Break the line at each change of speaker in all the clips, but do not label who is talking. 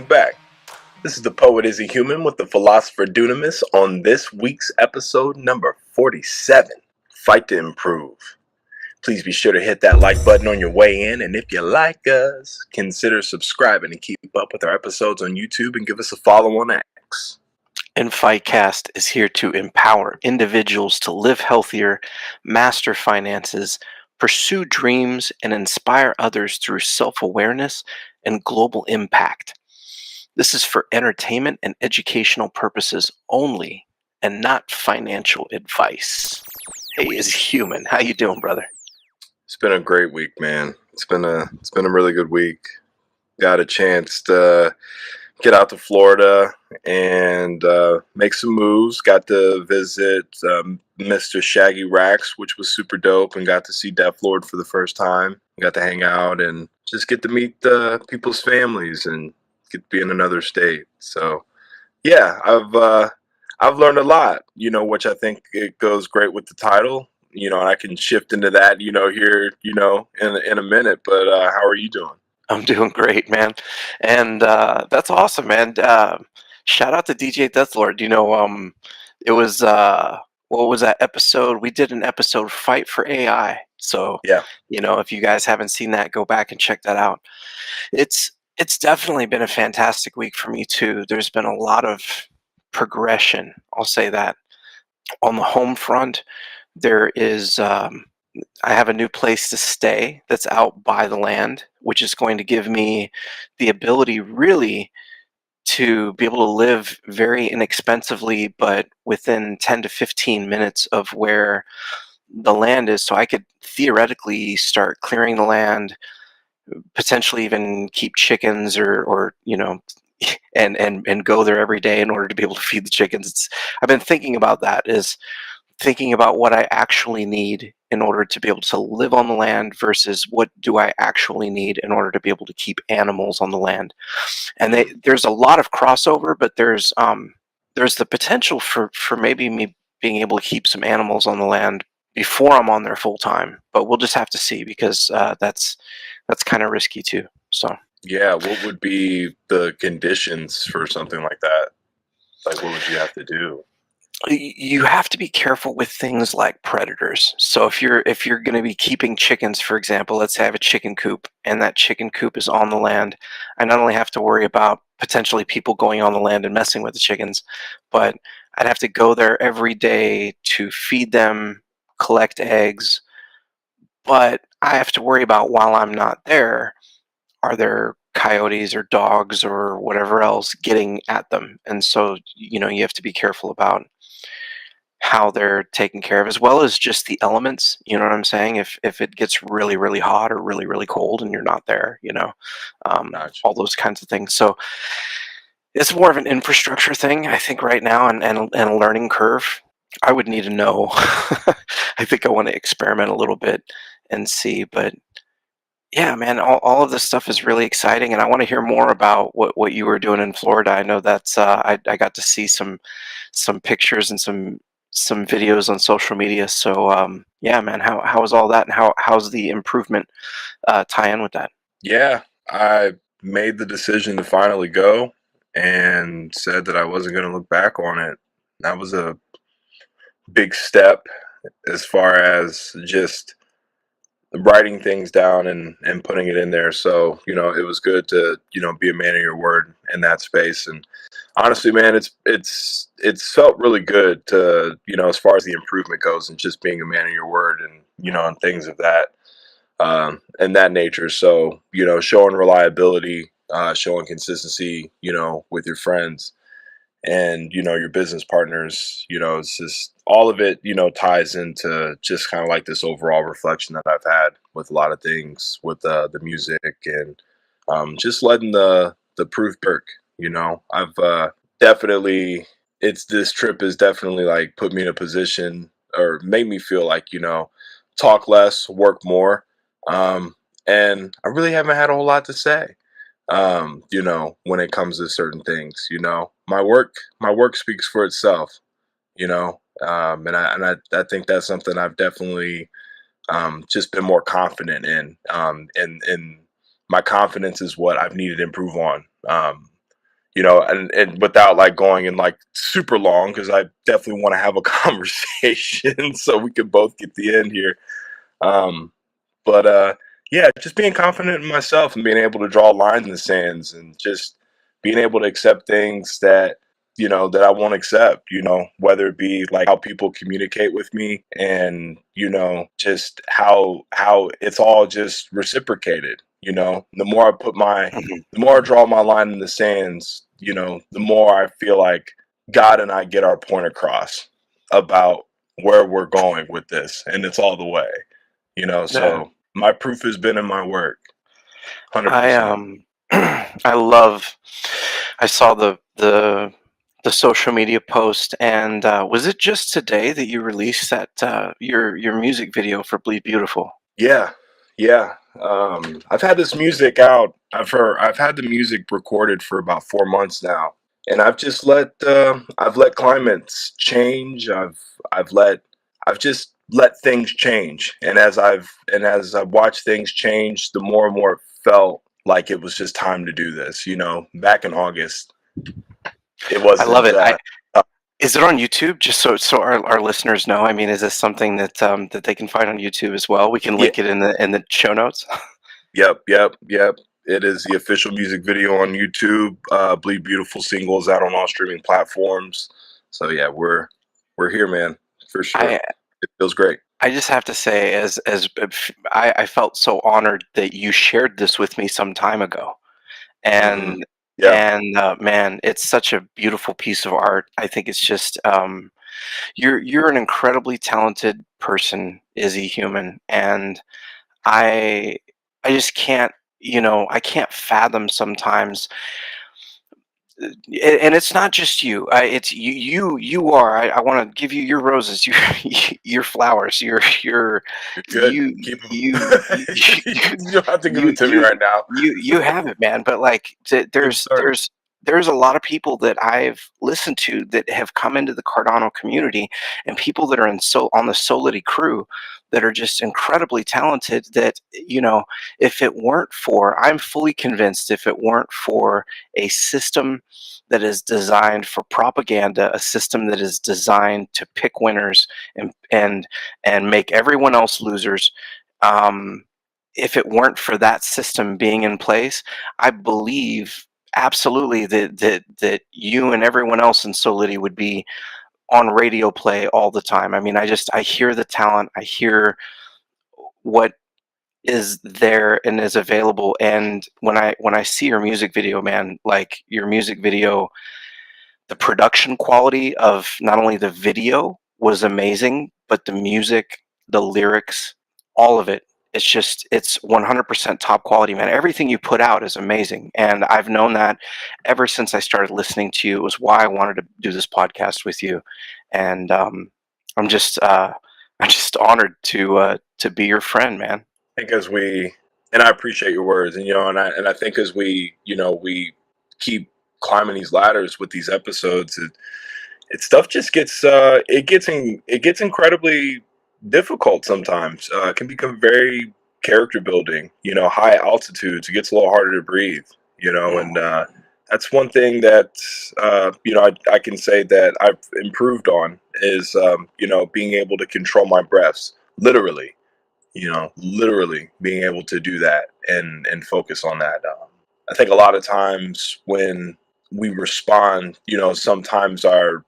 welcome back. This is the poet IzzyHuman with the philosopher Dunamis on this week's episode number 47, Fight to Improve. Please be sure to hit that like button on your way in, and if you like us, consider subscribing to keep up with our episodes on YouTube and give us a follow on X.
And Fightcast is here to empower individuals to live healthier, master finances, pursue dreams, and inspire others through self-awareness and global impact. This is for entertainment and educational purposes only, and not financial advice. Hey, IzzyHuman, how you doing, brother?
It's been a great week, man. It's been a really good week. Got a chance to get out to Florida and make some moves. Got to visit Mr. Shaggy Racks, which was super dope, and got to see Def Lord for the first time. Got to hang out and just get to meet people's families and get to be in another state. So, yeah, I've learned a lot, which I think it goes great with the title. And I can shift into that, here, in a minute. But how are you doing?
I'm doing great, man. And that's awesome, man. Shout out to DJ Deathlord. It was what was that episode? We did an episode, Fight for AI. So
Yeah.
If you guys haven't seen that, go back and check that out. It's definitely been a fantastic week for me too. There's been a lot of progression, I'll say that. On the home front, there is I have a new place to stay that's out by the land, which is going to give me the ability really to be able to live very inexpensively, but within 10 to 15 minutes of where the land is. So I could theoretically start clearing the land, potentially even keep chickens or and go there every day in order to be able to feed the chickens. I've been thinking about that, is thinking about what I actually need in order to be able to live on the land versus what do I actually need in order to be able to keep animals on the land. And there's a lot of crossover, but there's the potential for maybe me being able to keep some animals on the land before I'm on there full time. But we'll just have to see, because that's kind of risky too. So
yeah, what would be the conditions for something like that? Like, what would you have to do?
You have to be careful with things like predators. So if you're going to be keeping chickens, for example, let's say I have a chicken coop and that chicken coop is on the land, I not only have to worry about potentially people going on the land and messing with the chickens, but I'd have to go there every day to feed them, collect eggs. But I have to worry about, while I'm not there, are there coyotes or dogs or whatever else getting at them? And so, you have to be careful about how they're taken care of, as well as just the elements. You know what I'm saying? If it gets really, really hot or really, really cold and you're not there,
Gotcha.
all those kinds of things. So it's more of an infrastructure thing, I think, right now, and a learning curve. I would need to know. I think I want to experiment a little bit and see, but yeah, man, all of this stuff is really exciting, and I want to hear more about what you were doing in Florida. I know that's I got to see some pictures and some videos on social media. So yeah, man, how was all that, and how's the improvement tie in with that?
Yeah, I made the decision to finally go and said that I wasn't going to look back on it. That was a big step as far as just writing things down and putting it in there. So, it was good to, be a man of your word in that space. And honestly, man, it's felt really good to, as far as the improvement goes, and just being a man of your word, and, and things of that, and that nature. So, showing reliability, showing consistency, with your friends and, your business partners, it's just all of it, ties into just kind of like this overall reflection that I've had with a lot of things with the music, and just letting the proof work. I've definitely, this trip has definitely like put me in a position, or made me feel like, talk less, work more. And I really haven't had a whole lot to say, when it comes to certain things. My work speaks for itself, and I think that's something I've definitely just been more confident in, and my confidence is what I've needed to improve on, and without like going in like super long, because I definitely want to have a conversation so we can both get the end here. Um, but yeah, just being confident in myself and being able to draw lines in the sands and just being able to accept things that that I won't accept. Whether it be like how people communicate with me, and just how it's all just reciprocated. The more I put my,
Mhm.
the more I draw my line in the sands, the more I feel like God and I get our point across about where we're going with this, and it's all the way.
Yeah.
So my proof has been in my work,
I
100%.
I love. I saw the social media post, and was it just today that you released that your music video for Bleed Beautiful?
Yeah, yeah. I've had this music out. I've had the music recorded for about 4 months now, and I've let climates change. I've let I've just let things change, and as I've watched things change, the more and more it felt like it was just time to do this. Back in August, it
I love
wasn't.
it. Is it on YouTube? Just so our listeners know. I mean, is this something that that they can find on YouTube as well? We can
Yeah.
link it in the show notes.
Yep, yep, yep. It is the official music video on YouTube. Bleed Beautiful singles out on all streaming platforms. So yeah, we're here, man, for sure.
I
It feels great.
I just have to say, I felt so honored that you shared this with me some time ago,
Hmm.
and
Yeah,
man, it's such a beautiful piece of art. I think it's just you're an incredibly talented person, Izzy Human, and I I just can't, I can't fathom sometimes. And it's not just you. It's you are. I want to give you your roses, your flowers,
you're good.
you
Keep them.
you
You don't have to give
you
it to me right now.
you have it, man. But like,
Good start.
there's a lot of people that I've listened to that have come into the Cardano community, and people that are on the Solidity crew that are just incredibly talented. That if it weren't for, I'm fully convinced, if it weren't for a system that is designed for propaganda, a system that is designed to pick winners and make everyone else losers. Um, if it weren't for that system being in place, I believe absolutely that you and everyone else in Solidity would be on radio play all the time. I mean, I hear the talent, I hear what is there and is available, and when I see your music video, man, like your music video, the production quality of not only the video was amazing, but the music, the lyrics, all of it. It's 100% top quality, man. Everything you put out is amazing. And I've known that ever since I started listening to you. It was why I wanted to do this podcast with you. And I'm just, I'm just honored to be your friend, man.
I think as we, and I appreciate your words, and and I think as we keep climbing these ladders with these episodes, stuff just gets it gets incredibly difficult sometimes. It can become very character building. High altitudes, it gets a little harder to breathe. And that's one thing that I can say that I've improved on is being able to control my breaths, literally. Literally being able to do that and focus on that. I think a lot of times when we respond, sometimes our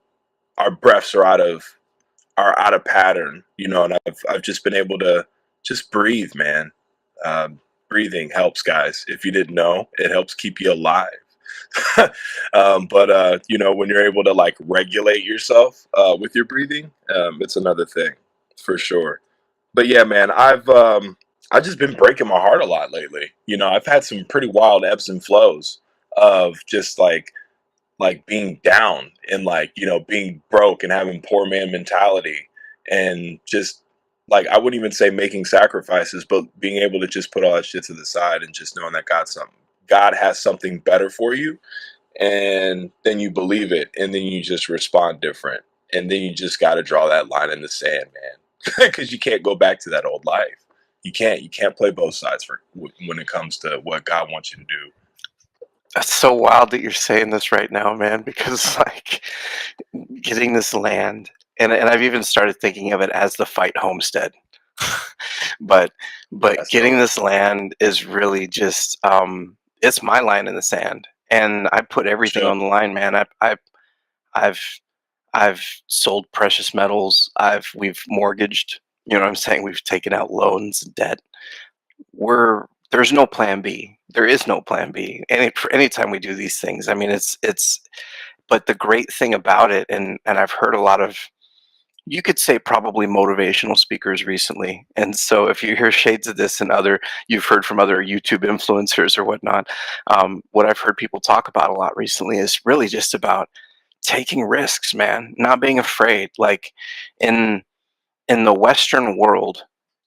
breaths are out of pattern, and I've just been able to just breathe, man. Breathing helps, guys. If you didn't know, it helps keep you alive. But when you're able to like regulate yourself with your breathing, it's another thing for sure. But yeah, man, I've just been breaking my heart a lot lately. I've had some pretty wild ebbs and flows of just like being down and like being broke and having poor man mentality, and just like I wouldn't even say making sacrifices, but being able to just put all that shit to the side and just knowing that God has something better for you, and then you believe it, and then you just respond different, and then you just got to draw that line in the sand, man, because you can't go back to that old life. You can't play both sides when it comes to what God wants you to do.
That's so wild that you're saying this right now, man, because like getting this land, and I've even started thinking of it as the fight homestead. but but
That's dope.
getting this land is really just it's my line in the sand, and I put everything
Sure.
on the line, man. I've I've sold precious metals. We've mortgaged. You know what I'm saying? We've taken out loans and debt. There's no plan B. There is no plan B. Anytime we do these things, I mean, it's. But the great thing about it, and I've heard a lot of, you could say probably motivational speakers recently. And so if you hear shades of this and you've heard from other YouTube influencers or whatnot, what I've heard people talk about a lot recently is really just about taking risks, man, not being afraid. Like in in the Western world,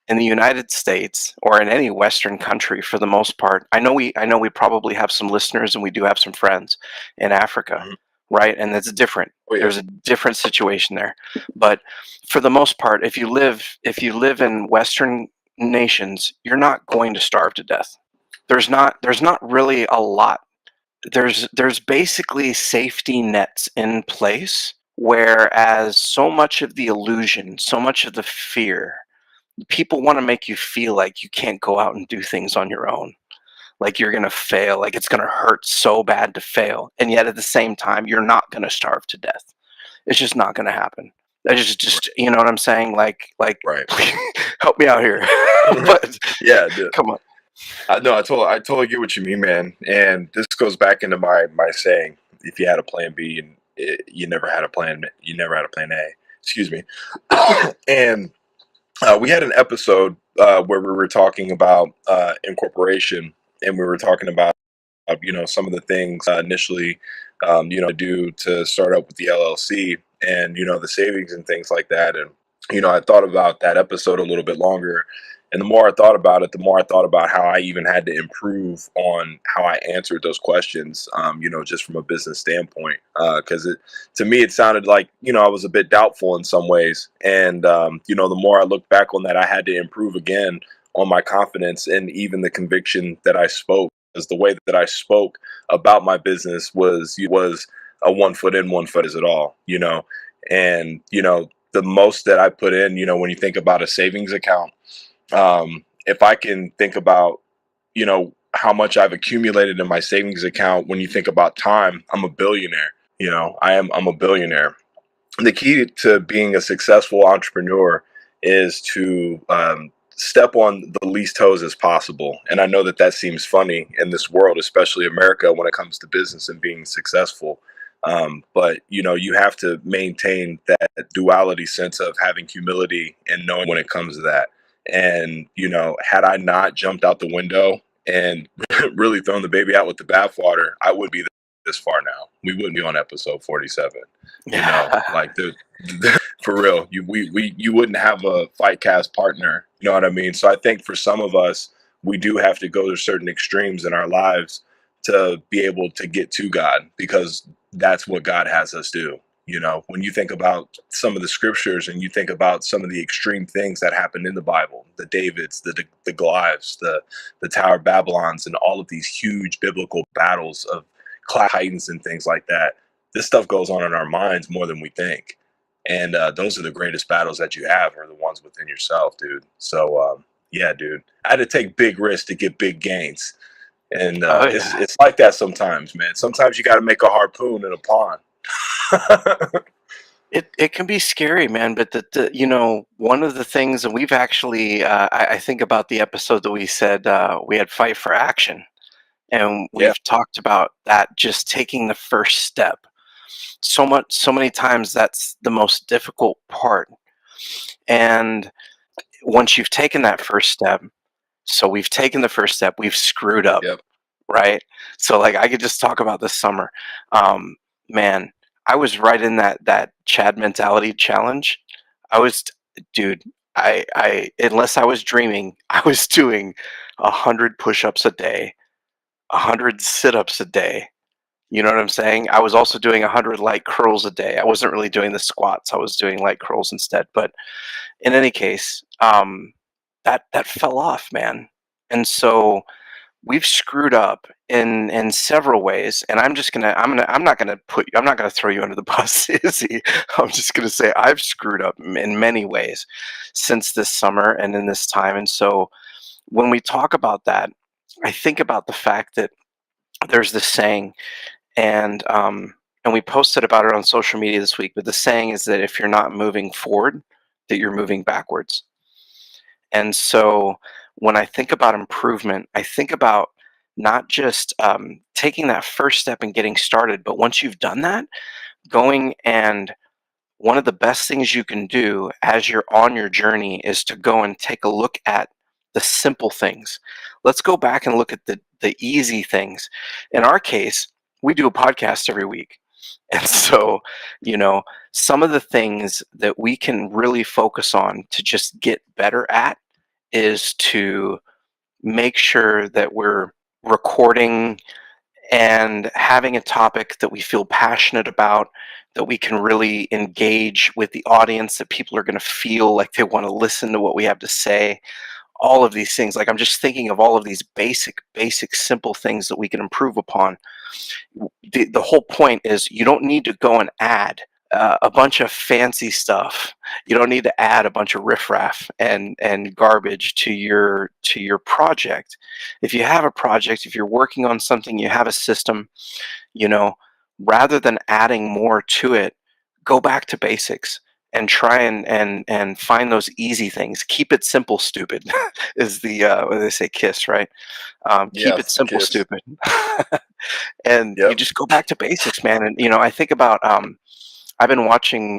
in the United States, or in any Western country for the most part, I know we probably have some listeners and we do have some friends in Africa,
Mhm.
right? And it's different.
Oh yeah.
There's a different situation there. But for the most part, if you live in Western nations, you're not going to starve to death. There's not really a lot. There's basically safety nets in place, whereas so much of the illusion, so much of the fear, people want to make you feel like you can't go out and do things on your own, like you're going to fail, like it's going to hurt so bad to fail, and yet at the same time you're not going to starve to death. It's just not going to happen. I
Right.
just you know what I'm saying, like
Right.
help me out here. But
Yeah.
come on.
No, I totally get what you mean, man. And this goes back into my saying: if you had a plan B and you never had a plan, you never had a plan A. Excuse me. And we had an episode where we were talking about incorporation, and we were talking about some of the things initially to do to start up with the LLC, and the savings and things like that. And I thought about that episode a little bit longer, and the more I thought about it, the more I thought about how I even had to improve on how I answered those questions, just from a business standpoint, because it to me it sounded like I was a bit doubtful in some ways. And the more I look back on that, I had to improve again on my confidence and even the conviction that I spoke, because the way that I spoke about my business was a 1 foot in, 1 foot is it all, and the most that I put in, when you think about a savings account, if I can think about, how much I've accumulated in my savings account, when you think about time, I'm a billionaire. I'm a billionaire. The key to being a successful entrepreneur is to step on the least toes as possible. And I know that that seems funny in this world, especially America, when it comes to business and being successful. But you have to maintain that duality sense of having humility and knowing when it comes to that. And had I not jumped out the window and really thrown the baby out with the bathwater, I would be this far now. We wouldn't be on episode 47.
Yeah.
Like for real, you wouldn't have a fight cast partner. You know what I mean? So I think for some of us, we do have to go to certain extremes in our lives to be able to get to God, because that's what God has us do. When you think about some of the scriptures and you think about some of the extreme things that happened in the Bible, the Davids, the Goliaths, the Tower of Babylons, and all of these huge biblical battles of class titans and things like that, this stuff goes on in our minds more than we think. And those are the greatest battles that you have, are the ones within yourself, dude. So yeah, dude, I had to take big risks to get big gains. And
Oh
it's
yeah.
it's like that sometimes, man. Sometimes you got to make a harpoon in a pond.
It can be scary, man, but one of the things, and we've actually, I think about the episode that we said we had fight for action, and
Yeah.
we've talked about that, just taking the first step. So many times that's the most difficult part, and once you've taken that first step, so we've taken the first step, we've screwed up,
Yep.
right? So like I could just talk about this summer. Um, Man, I was right in that Chad mentality challenge. I was, dude. I unless I was dreaming, I was doing 100 push-ups a day, 100 sit-ups a day. You know what I'm saying? I was also doing 100 light curls a day. I wasn't really doing the squats. I was doing light curls instead. But in any case, that fell off, man. And so we've screwed up in several ways, and I'm not gonna throw you under the bus, Izzy. I'm just gonna say I've screwed up in many ways since this summer and in this time. And so when we talk about that, I think about the fact that there's this saying, and we posted about it on social media this week. But the saying is that if you're not moving forward, that you're moving backwards. And so when I think about improvement, I think about not just taking that first step and getting started, but once you've done that, going and one of the best things you can do as you're on your journey is to go and take a look at the simple things. Let's go back and look at the easy things. In our case, we do a podcast every week. And so, you know, some of the things that we can really focus on to just get better at is to make sure that we're recording and having a topic that we feel passionate about, that we can really engage with the audience, that people are going to feel like they want to listen to what we have to say. All of these things, like I'm just thinking of all of these basic, simple things that we can improve upon. The whole point is you don't need to go and add a bunch of fancy stuff. You don't need to add a bunch of riffraff and garbage to your project. If you have a project, if you're working on something, you have a system, you know, rather than adding more to it, go back to basics and try and find those easy things. Keep it simple, stupid is the what do they say, kiss, right? Keep it
Yes,
simple,
kiss.
stupid. And you
Yep.
just go back to basics, man. And I think about I've been watching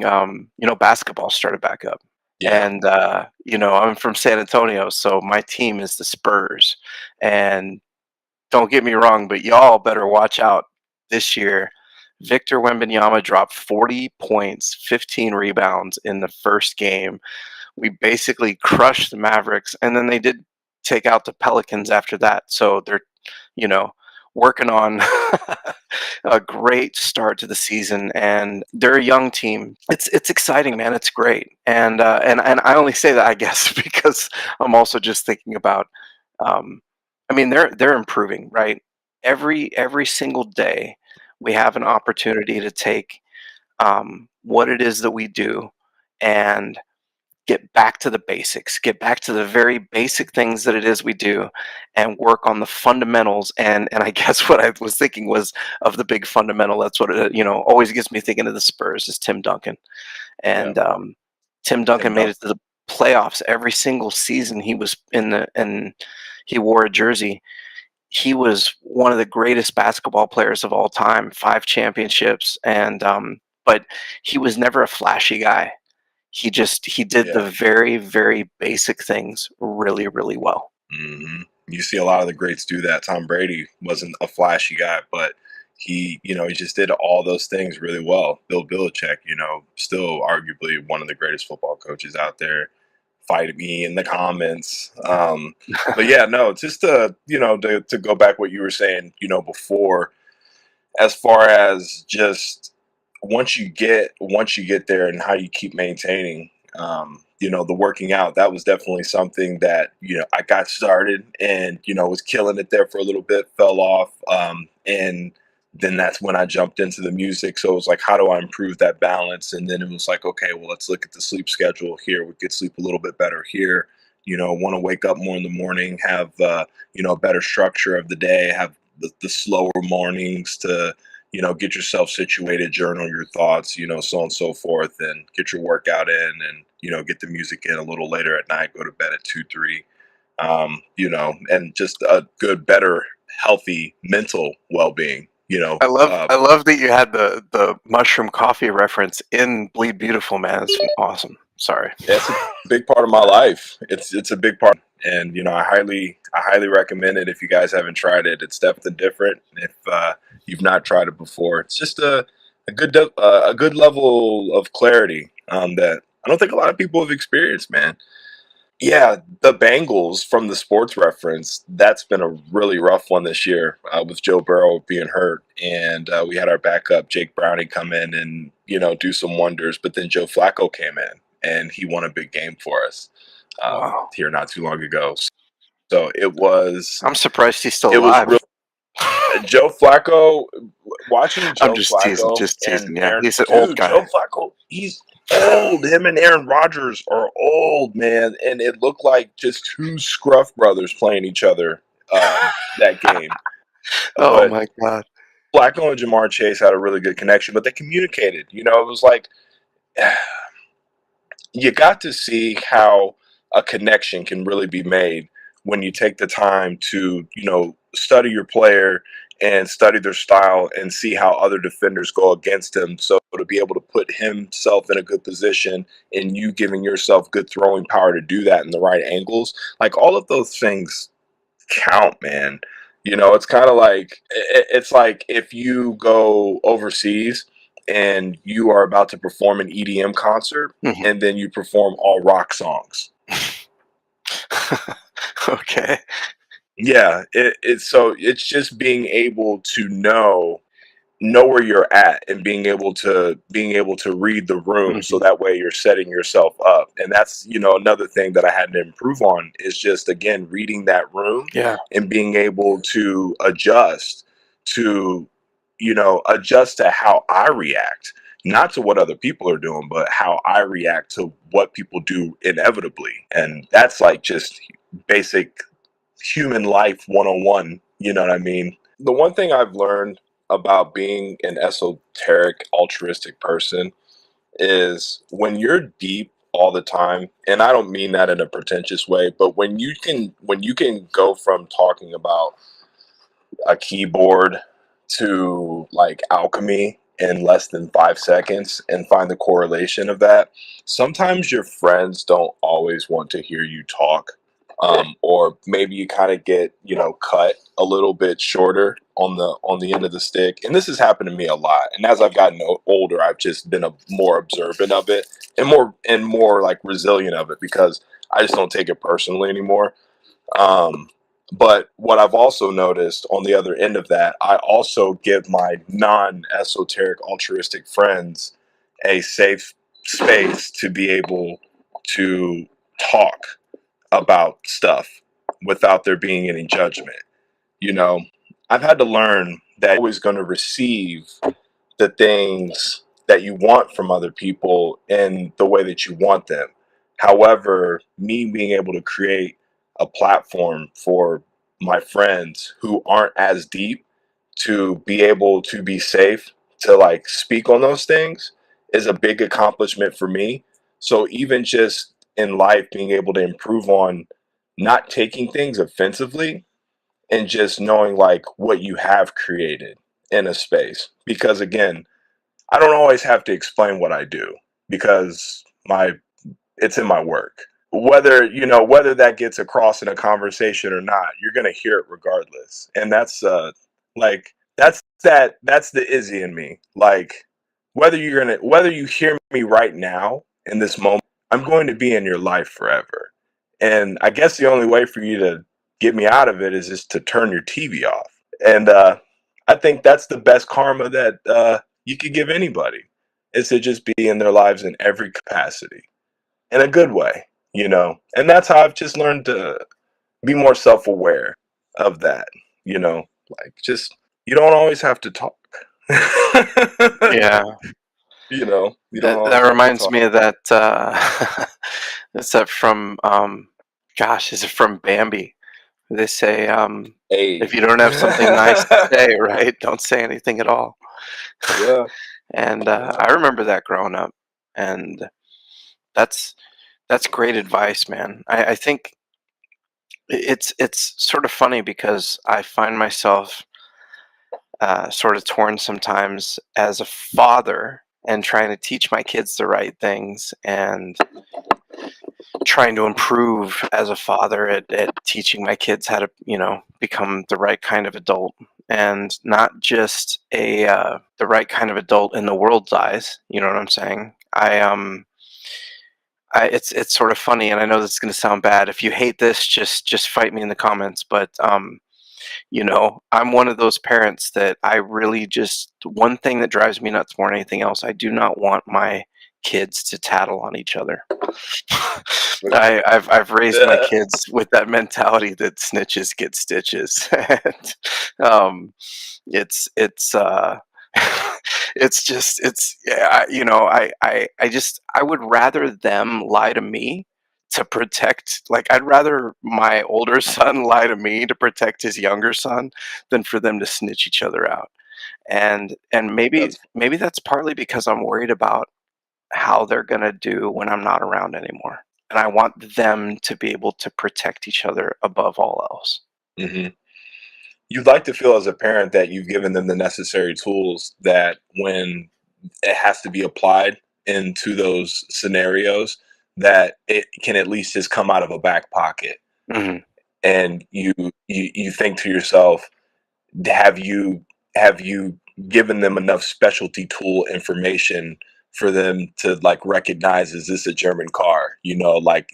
basketball started back up.
Yeah.
And I'm from San Antonio, so my team is the Spurs. And don't get me wrong, but y'all better watch out this year. Victor Wembanyama dropped 40 points, 15 rebounds in the first game. We basically crushed the Mavericks, and then they did take out the Pelicans after that. So they're, you know, working on a great start to the season, and they're a young team. It's exciting, man. It's great, and I only say that, I guess, because I'm also just thinking about. Um, I mean, they're improving, right? Every single day, we have an opportunity to take what it is that we do and get back to the basics, get back to the very basic things that it is we do, and work on the fundamentals. And I guess what I was thinking was of the big fundamental. That's what it always gets me thinking of the Spurs is Tim Duncan.
Yeah.
And Tim
Tim
Duncan made
Duncan.
it to the playoffs every single season he was and he wore a jersey. He was one of the greatest basketball players of all time, 5 championships, and but he was never a flashy guy. He did the
Yeah.
very, very basic things really, really well.
You see a lot of the greats do that. Tom Brady wasn't a flashy guy, but he just did all those things really well. Bill Belichick, still arguably one of the greatest football coaches out there. Fight me in the comments. But yeah, no, just to go back what you were saying, before, as far as just once you get there and how you keep maintaining, the working out, that was definitely something that I got started and was killing it there for a little bit, fell off, and then that's when I jumped into the music. So it was like, how do I improve that balance? And then it was like, okay, well, let's look at the sleep schedule here. We could sleep a little bit better here. Want to wake up more in the morning, have a better structure of the day, have the slower mornings to get yourself situated, journal your thoughts, so on and so forth, and get your workout in, and get the music in a little later at night, go to bed at 2 3, and just a good, better, healthy mental well-being.
I love that you had the mushroom coffee reference in Bleed Beautiful, man. It's awesome. Sorry.
It's a big part of my life. It's a big part, and I highly recommend it if you guys haven't tried it. It's definitely different. If you've not tried it before, it's just a good level of clarity that I don't think a lot of people have experienced, man. Yeah, the Bengals, from the sports reference, that's been a really rough one this year, with Joe Burrow being hurt, and we had our backup Jake Browning come in and do some wonders. But then Joe Flacco came in and he won a big game for us
Wow.
here not too long ago. So it was
I'm surprised he's still
it was real.
alive.
Joe Flacco, watching
I'm
Joe
just teasing,
Flacco
just
and
teasing. Yeah,
Aaron,
he's an old
dude,
guy.
Joe Flacco, he's old. Him and Aaron Rodgers are old, man, and it looked like just two scruff brothers playing each other that game.
Oh
But
my god.
Flacco and Jamar Chase had a really good connection, but they communicated. You know, it was like you got to see how a connection can really be made when you take the time to, study your player and study their style and see how other defenders go against him. So to be able to put himself in a good position and you giving yourself good throwing power to do that in the right angles, like all of those things count, man. It's kind of like it's like if you go overseas and you are about to perform an EDM concert
Mhm.
and then you perform all rock songs.
Okay.
Yeah, it's just being able to know where you're at and being able to read the room so
Mhm.
that way you're setting yourself up. And that's another thing that I had to improve on is just again reading that room
Yeah.
and being able to to adjust to how I react, not to what other people are doing but how I react to what people do inevitably. And that's like just basic human life 101. You know what I mean? The one thing I've learned about being an esoteric, altruistic person is when you're deep all the time, and I don't mean that in a pretentious way, but when you can go from talking about a keyboard to like alchemy in less than 5 seconds and find the correlation of that. Sometimes your friends don't always want to hear you talk. Or maybe you kind of get, cut a little bit shorter on the end of the stick. And this has happened to me a lot. And as I've gotten older, I've just been more observant of it and more like resilient of it because I just don't take it personally anymore. Um, but what I've also noticed on the other end of that, I also give my non esoteric altruistic friends a safe space to be able to talk about stuff without there being any judgment. You know, I've had to learn that you're always going to receive the things that you want from other people in the way that you want them. However, me being able to create a platform for my friends who aren't as deep to be able to be safe to like speak on those things is a big accomplishment for me. So even just in life being able to improve on not taking things offensively and just knowing like what you have created in a space, because again, I don't always have to explain what I do because my it's in my work. Whether that gets across in a conversation or not, you're gonna hear it regardless. And that's the Izzy in me. Like whether you hear me right now in this moment, I'm going to be in your life forever. And I guess the only way for you to get me out of it is just to turn your TV off. And I think that's the best karma that you could give anybody is to just be in their lives in every capacity in a good way. And that's how I've just learned to be more self-aware of that, like just you don't always have to talk.
Yeah.
You don't
That
always have to
reminds
talk.
me of that, is that from, gosh, is it from Bambi? They say, if
Hey.
you don't have something nice to say, right, don't say anything at all.
Yeah,
And,
yeah.
I remember that growing up, and that's that's great advice, man. I think it's sort of funny because I find myself, sort of torn sometimes as a father and trying to teach my kids the right things and trying to improve as a father at teaching my kids how to, become the right kind of adult and not just the right kind of adult in the world's eyes. You know what I'm saying? It's sort of funny, and I know this is going to sound bad. If you hate this, just fight me in the comments. But I'm one of those parents that I really just one thing that drives me nuts more than anything else. I do not want my kids to tattle on each other.
But
I've raised my kids with that mentality that snitches get stitches, and it's it's just it's yeah, I would rather them lie to me to protect, like, I'd rather my older son lie to me to protect his younger son than for them to snitch each other out. And maybe
that's
maybe that's partly because I'm worried about how they're gonna do when I'm not around anymore. And I want them to be able to protect each other above all else.
mhm. You'd like to feel as a parent that you've given them the necessary tools that when it has to be applied into those scenarios, that it can at least just come out of a back pocket.
Mhm.
And you think to yourself, have you have you given them enough specialty tool information for them to like recognize, is this a German car, like,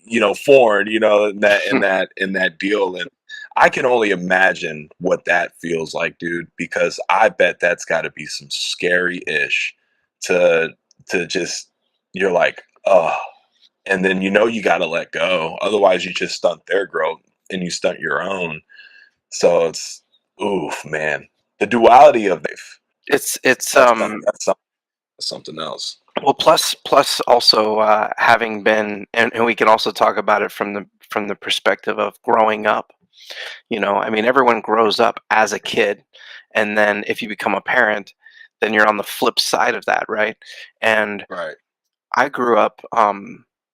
foreign, in that deal. And I can only imagine what that feels like, dude, because I bet that's got to be some scary ish to just, you're like, oh, and then you got to let go, otherwise you just stunt their growth and you stunt your own. So it's, oof, man, the duality of life.
It's
That's something else.
well, plus also having been, and we can also talk about it from the perspective of growing up. I mean, everyone grows up as a kid, and then if you become a parent, then you're on the flip side of that, right? And
Right.
I grew up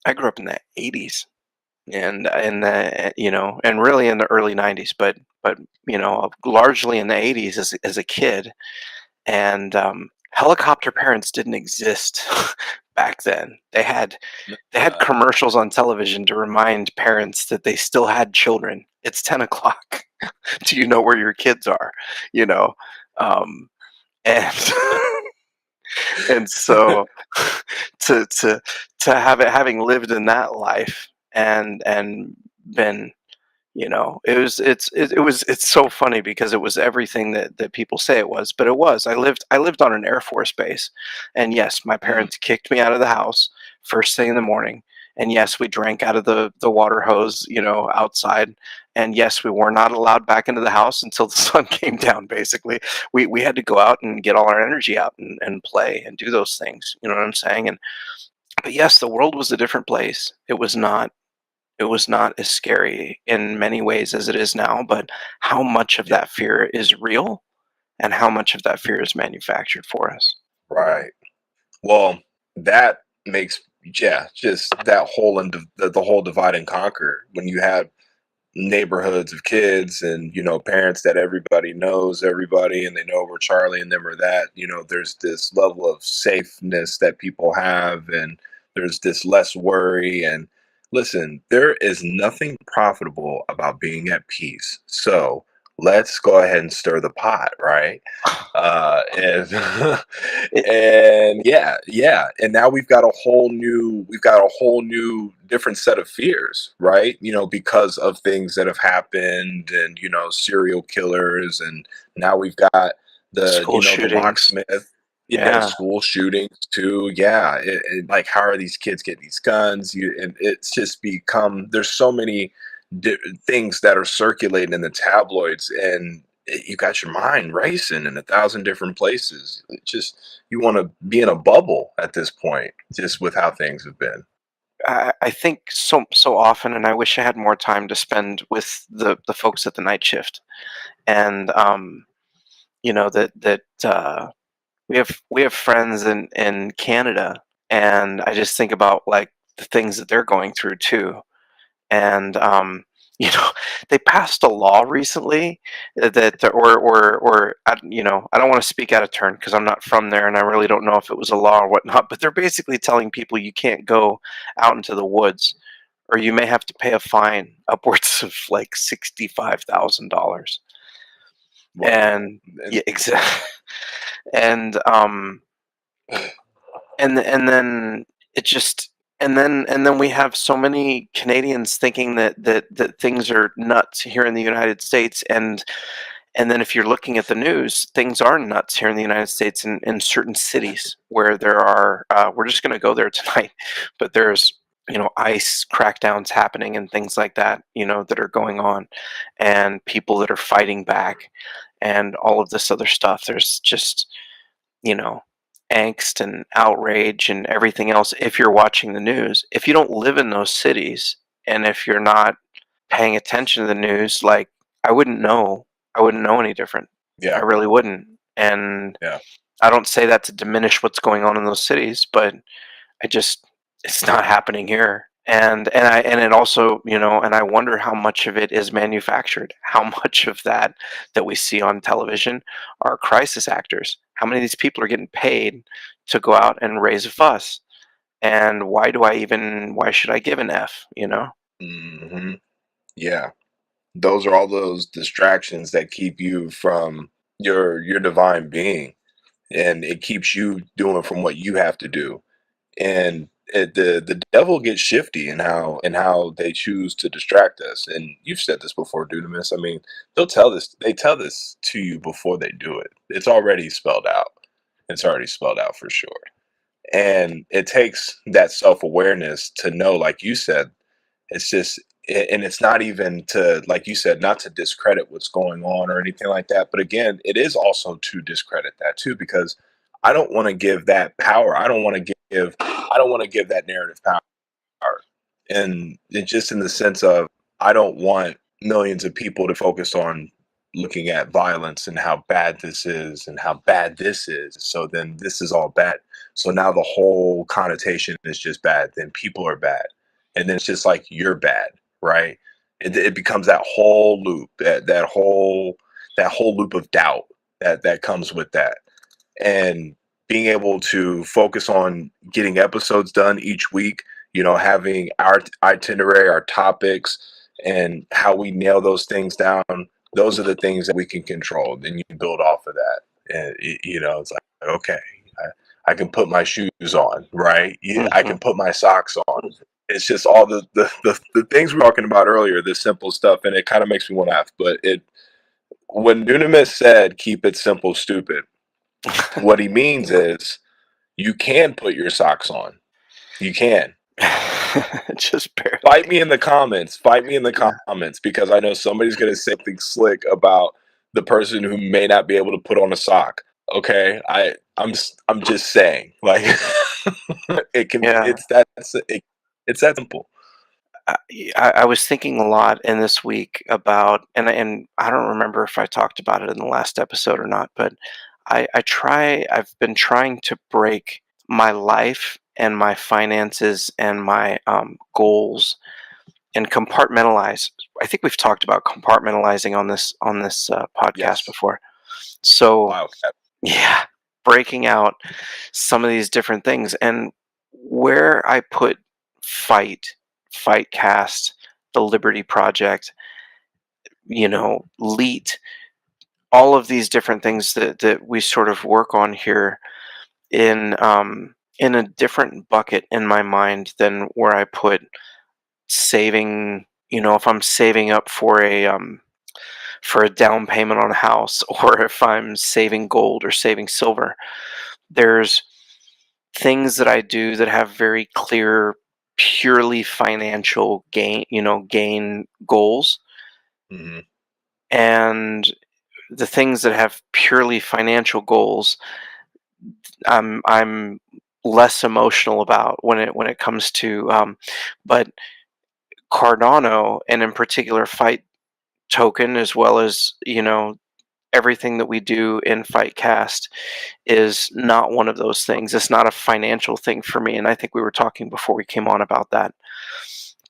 I grew up in the 80s, and and really in the early 90s, but largely in the 80s as a kid. And helicopter parents didn't exist back then. They had
Uh,
commercials on television to remind parents that they still had children. It's 10 o'clock. Do you know where your kids are? You know, um, and and so to to having lived in that life and been, it's so funny because it was everything that people say it was, but it was. I lived on an Air Force base, and yes, my
mm,
parents kicked me out of the house first thing in the morning, and yes, we drank out of the water hose, outside, and yes, we were not allowed back into the house until the sun came down. Basically, we had to go out and get all our energy out and play and do those things. You know what I'm saying? And but yes, the world was a different place. It was not as scary in many ways as it is now, but how much of
yeah.
that fear is real and how much of that fear is manufactured for us?
Right. Well, that makes, yeah, just that whole the whole divide and conquer when you have neighborhoods of kids and parents that everybody knows everybody and they know where Charlie and them are, that there's this level of safeness that people have, and there's this less worry. And listen, there is nothing profitable about being at peace, so let's go ahead and stir the pot, right? And
It,
and yeah, and now we've got a whole new different set of fears, right? Because of things that have happened, and serial killers, and now we've got
School
the
shootings.
locksmith. Yeah,
Yeah.
school shootings too. Yeah, like, how are these kids getting these guns? And it's just become, there's so many things that are circulating in the tabloids, and you got your mind racing in a thousand different places. It just, you want to be in a bubble at this point, just with how things have been.
I think so often, and I wish I had more time to spend with the folks at the night shift. And that we have friends in Canada, and I just think about, like, the things that they're going through too. And you know they passed a law recently that, or I don't want to speak out of turn because I'm not from there and I really don't know if it was a law or whatnot, but they're basically telling people you can't go out into the woods, or you may have to pay a fine upwards of like $65,000.
Well,
And
and
yeah, exactly. and and then it just and then we have so many Canadians thinking that things are nuts here in the United States, and And then if you're looking at the news, things are nuts here in the United States in certain cities where there are, we're just going to go there tonight, but there's, ICE crackdowns happening and things like that, that are going on, and people that are fighting back and all of this other stuff. There's just, you know, angst and outrage and everything else if you're watching the news. If you don't live in those cities and if you're not paying attention to the news, like, I wouldn't know. I wouldn't know any different. I
Yeah,
really wouldn't. And
yeah.
I don't say that to diminish what's going on in those cities, but I just it's not happening here. And it also, and I wonder how much of it is manufactured. How much of that we see on television are crisis actors? How many of these people are getting paid to go out and raise a fuss? And why should I give an F,
Hmm. Yeah. Those are all those distractions that keep you from your divine being, and it keeps you doing from what you have to do. And the devil gets shifty in how they choose to distract us. And you've said this before, Dunamis. I mean, they tell this to you before they do it. It's already spelled out. It's already spelled out for sure. And it takes that self-awareness to know, like you said, it's just, and it's not even to, like you said, not to discredit what's going on or anything like that. But again, it is also to discredit that too, because I don't want to give that power. I don't want to give that narrative power. And it just in the sense of, I don't want millions of people to focus on looking at violence and how bad this is and how bad this is. So then this is all bad. So now the whole connotation is just bad. Then people are bad. And then it's just like you're bad, right? It becomes that whole loop, that whole loop of doubt that comes with that. And being able to focus on getting episodes done each week, having our itinerary, our topics, and how we nail those things down. Those are the things that we can control. Then you can build off of that. And, it's like, okay, I can put my shoes on, right? Yeah, I
hmm
can put my socks on. It's just all the things we were talking about earlier, the simple stuff. And it kind of makes me want to laugh. But when Dunamis said, keep it simple, stupid, what he means is you can put your socks on. You can.
Just
Fight
barely.
me in the comments. Fight me in the
Yeah.
comments because I know somebody's going to say something slick about the person who may not be able to put on a sock. Okay, I'm just saying, like, it can
Yeah.
it's that simple.
I, I was thinking a lot in this week about, and I don't remember if I talked about it in the last episode or not, but I've been trying to break my life and my finances and my goals and compartmentalize. I think we've talked about compartmentalizing on this podcast
Yes,
before. So
file cap.
yeah, breaking out some of these different things and where I put fight, fight cast, the Liberty Project, Leet, all of these different things that we sort of work on here in a different bucket in my mind than where I put saving. If I'm saving up for a down payment on a house, or if I'm saving gold or saving silver, there's things that I do that have very clear, purely financial gain goals,
Hmm.
and the things that have purely financial goals, I'm less emotional about when it comes to. But Cardano, and in particular Fight Token, as well as everything that we do in Fightcast, is not one of those things. It's not a financial thing for me, and I think we were talking before we came on about that.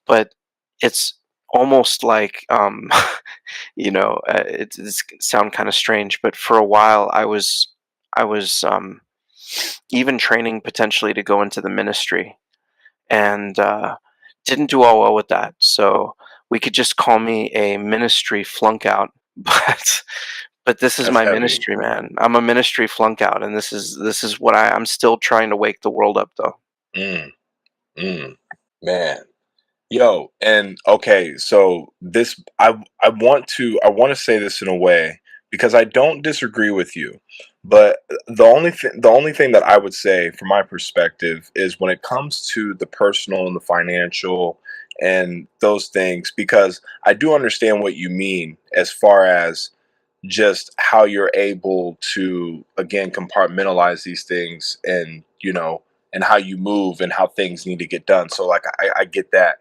But it's almost like it's sound kind of strange, but for a while I was even training potentially to go into the ministry, and didn't do all well with that. So we could just call me a ministry flunk out, but this is
That's
my
heavy.
ministry, man. I'm a ministry flunk out, and this is what I'm still trying to wake the world up, though.
Mm, mm, man. Yo, and okay, so I want to say this in a way, because I don't disagree with you, but the only thing that I would say from my perspective is when it comes to the personal and the financial and those things, because I do understand what you mean as far as just how you're able to again compartmentalize these things, and and how you move and how things need to get done. So like I get that.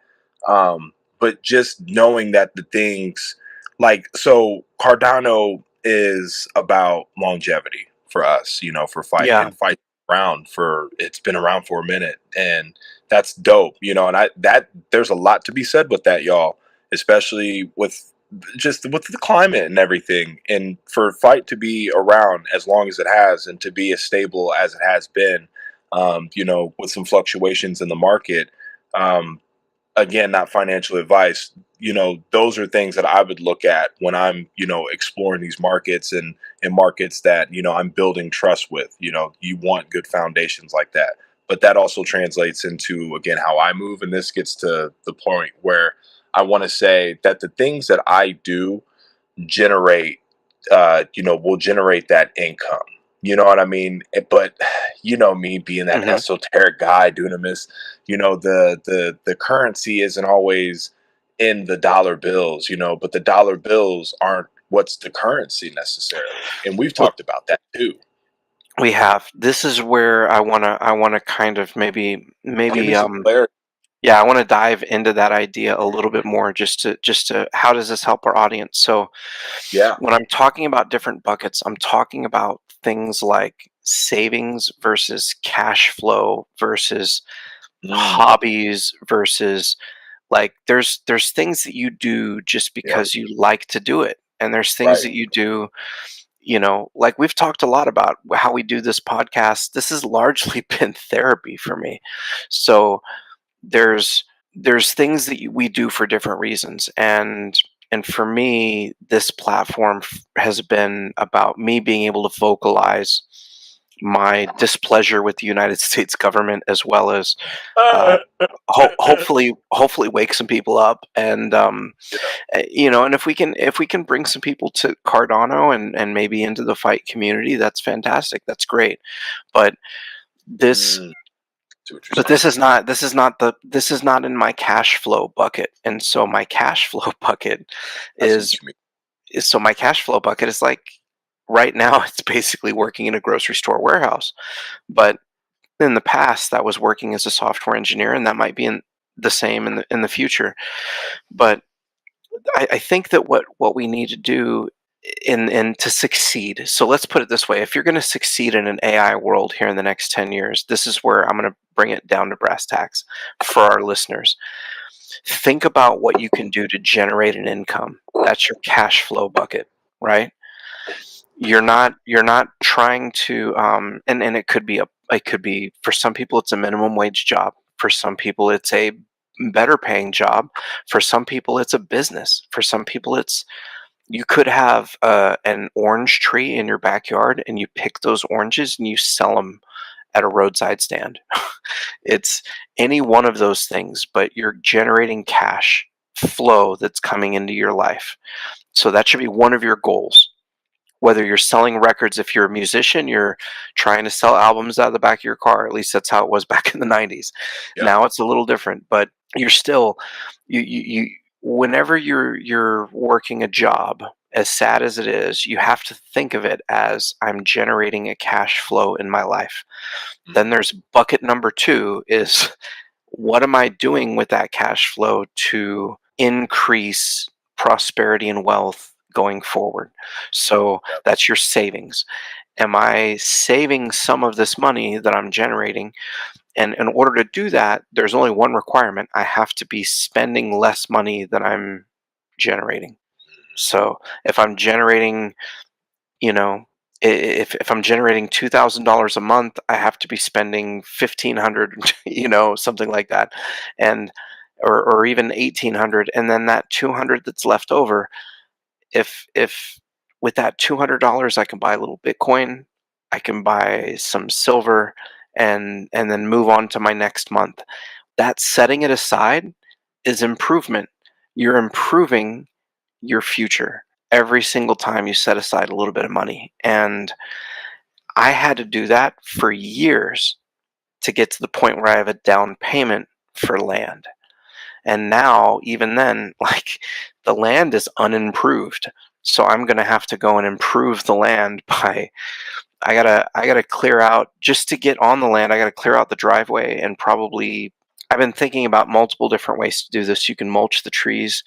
But just knowing that the things, like, so Cardano is about longevity for us, for fight
Yeah.
and fight around for, it's been around for a minute, and that's dope, and I that there's a lot to be said with that, y'all, especially with just with the climate and everything, and for fight to be around as long as it has and to be as stable as it has been, with some fluctuations in the market. um, Again, not financial advice, those are things that I would look at when I'm, exploring these markets, and markets that, I'm building trust with. You want good foundations like that. But that also translates into, again, how I move. And this gets to the point where I want to say that the things that I do generate, will generate that income. You know what I mean? But me being that
Hmm.
esoteric guy doing this, the currency isn't always in the dollar bills, but the dollar bills aren't what's the currency necessarily. And we've
Well,
talked about that too.
we have. This is where I wanna kind of
Give me
maybe
some clarity.
yeah, I want to dive into that idea a little bit more, just to how does this help our audience? So
Yeah.
when I'm talking about different buckets, I'm talking about things like savings versus cash flow versus
Mm,
hobbies versus, like, there's things that you do just
yep.
because you like to do it, and there's things
Right.
that you do, like we've talked a lot about how we do this podcast. This has largely been therapy for me. So there's there's things that we do for different reasons, and for me this platform has been about me being able to vocalize my displeasure with the United States government, as well as uh, hopefully wake some people up, and
Yeah.
and if we can bring some people to Cardano and maybe into the fight community, that's fantastic, that's great. But this
Mm, see what you're
but
saying.
this is not in my cash flow bucket. And so my cash flow bucket
I see what
is
you mean.
my cash flow bucket is like, right now it's basically working in a grocery store warehouse. But in the past that was working as a software engineer, and that might be in the same in the future. But I think that what we need to do in to succeed. So let's put it this way: if you're going to succeed in an AI world here in the next 10 years, this is where I'm going to bring it down to brass tacks for our listeners. Think about what you can do to generate an income. That's your cash flow bucket, right? You're not trying to and it could be, for some people it's a minimum wage job. For some people it's a better paying job. For some people it's a business. For some people it's, you could have an orange tree in your backyard, and you pick those oranges and you sell them at a roadside stand. It's any one of those things, but you're generating cash flow that's coming into your life. So that should be one of your goals. Whether you're selling records, if you're a musician, you're trying to sell albums out of the back of your car. At least that's how it was back in the 90s.
Yep.
Now it's a little different, but you're still, you whenever you're working a job, as sad as it is, you have to think of it as, I'm generating a cash flow in my life. Then
Mm,
there's bucket number 2 is, what am I doing with that cash flow to increase prosperity and wealth going forward? So
yep.
that's your savings. Am I saving some of this money that I'm generating? And in order to do that, there's only one requirement: I have to be spending less money than I'm generating. So if I'm generating, you know, if I'm generating $2,000 a month, I have to be spending 1,500, something like that, and or even 1,800, and then that 200 that's left over, if with that $200 I can buy a little Bitcoin, I can buy some silver, and then move on to my next month. That setting it aside is improvement. You're improving your future. every single time you set aside a little bit of money. And I had to do that for years to get to the point where I have a down payment for land. And now, even then, like, the land is unimproved. So I'm going to have to go and improve the land by I gotta clear out just to get on the land. I gotta clear out the driveway and probably I've been thinking about multiple different ways to do this. You can mulch the trees.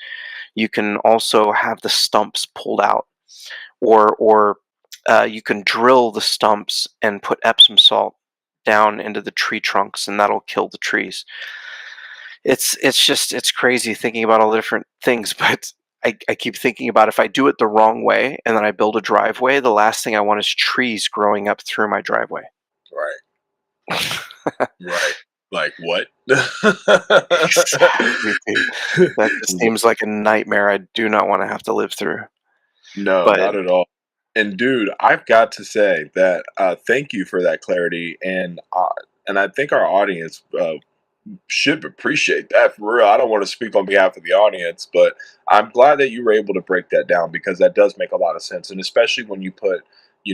You can also have the stumps pulled out, or you can drill the stumps and put Epsom salt down into the tree trunks, and that'll kill the trees. It's crazy thinking about all the different things, but I keep thinking about if I do it the wrong way and then I build a driveway, the last thing I want is trees growing up through my driveway.
Right. Right. Like what?
Exactly, dude. That just seems like a nightmare I do not want to have to live through.
No,
But
not at all. And dude, I've got to say that thank you for that clarity, and I think our audience should appreciate that for real. I don't want to speak on behalf of the audience, but I'm glad that you were able to break that down because that does make a lot of sense, and especially when you put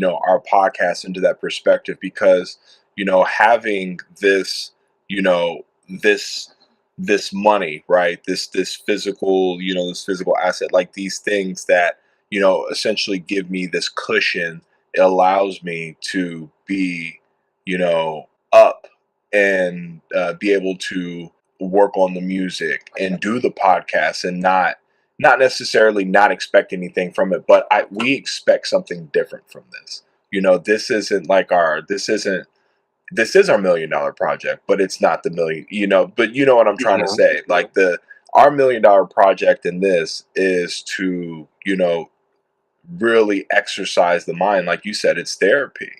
our podcast into that perspective, because having this you know this this money, right, this physical this physical asset, like these things that essentially give me this cushion. It allows me to be up and be able to work on the music and do the podcast and not necessarily not expect anything from it, but we expect something different from this. This isn't like our this is our $1 million project, but it's not the million, but you know what I'm trying to
mhm,
say. Like the our $1 million project in this is to, really exercise the mind. Like you said, it's therapy.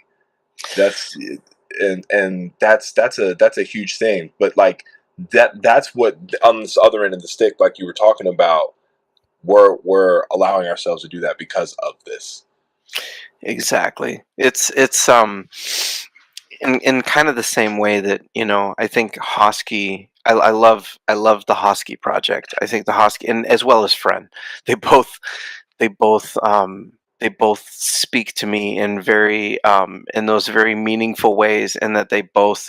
That's and that's a huge thing. But like that's what on this other end of the stick, like you were talking about, we're allowing ourselves to do that because of this.
exactly. It's in kind of the same way that I think Hosky. I love the Hosky project. I think the Hosky, and as well as Friend, they both they both they both speak to me in those very meaningful ways, and that they both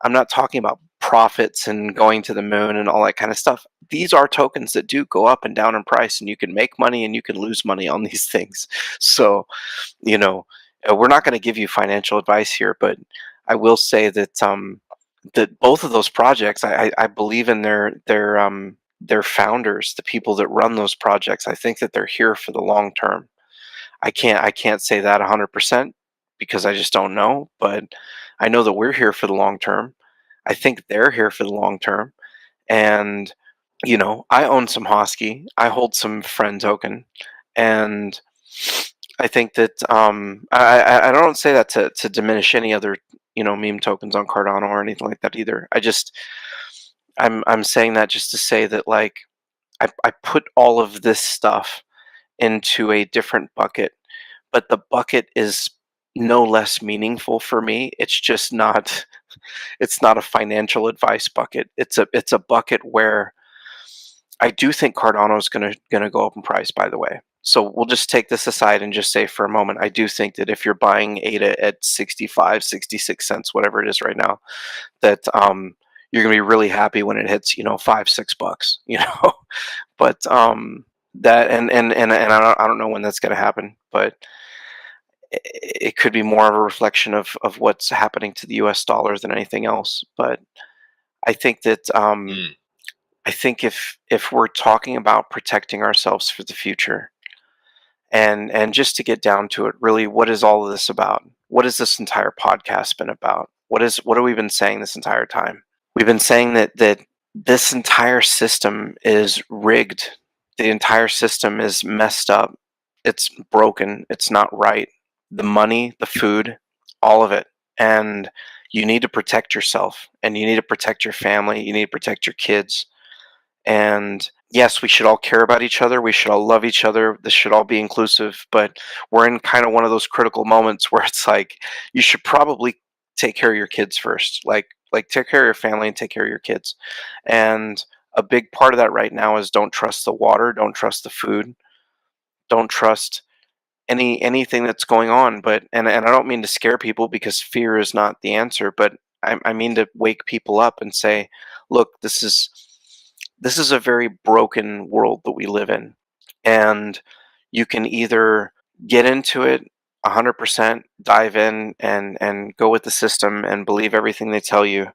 I'm not talking about profits and going to the moon and all that kind of stuff. These are tokens that do go up and down in price, and you can make money and you can lose money on these things. So you know, we're not going to give you financial advice here, but I will say that both of those projects, I believe in their founders, the people that run those projects. I think that they're here for the long term. I can't say that 100% because I just don't know, but I know that we're here for the long term. I think they're here for the long term, and I own some Hosky. I hold some friend token, and I think that I don't say that to diminish any other meme tokens on Cardano or anything like that either. I'm saying that just to say that, like, I put all of this stuff into a different bucket, but the bucket is no less meaningful for me. It's just not it's not a financial advice bucket. It's a bucket where I do think Cardano is gonna go up in price, by the way. So we'll just take this aside and just say for a moment, I do think that if you're buying ADA at 65, 66 cents, whatever it is right now, that you're gonna be really happy when it hits, $5, $6, But that and I don't know when that's gonna happen, but it could be more of a reflection of what's happening to the US dollar than anything else. But I think that
Mm.
I think if we're talking about protecting ourselves for the future, and just to get down to it, really, what is all of this about? What has this entire podcast been about? What have we been saying this entire time? We've been saying that this entire system is rigged. The entire system is messed up. It's broken. It's not right. The money, the food, all of it. And you need to protect yourself, and you need to protect your family. You need to protect your kids. And yes, we should all care about each other. We should all love each other. This should all be inclusive. But we're in kind of one of those critical moments where it's like you should probably take care of your kids first. Like take care of your family and take care of your kids. And a big part of that right now is don't trust the water, don't trust the food. don't trust anything that's going on. But and I don't mean to scare people, because fear is not the answer, but I mean to wake people up and say, look, this is a very broken world that we live in, and you can either get into it 100%, dive in and go with the system and believe everything they tell you,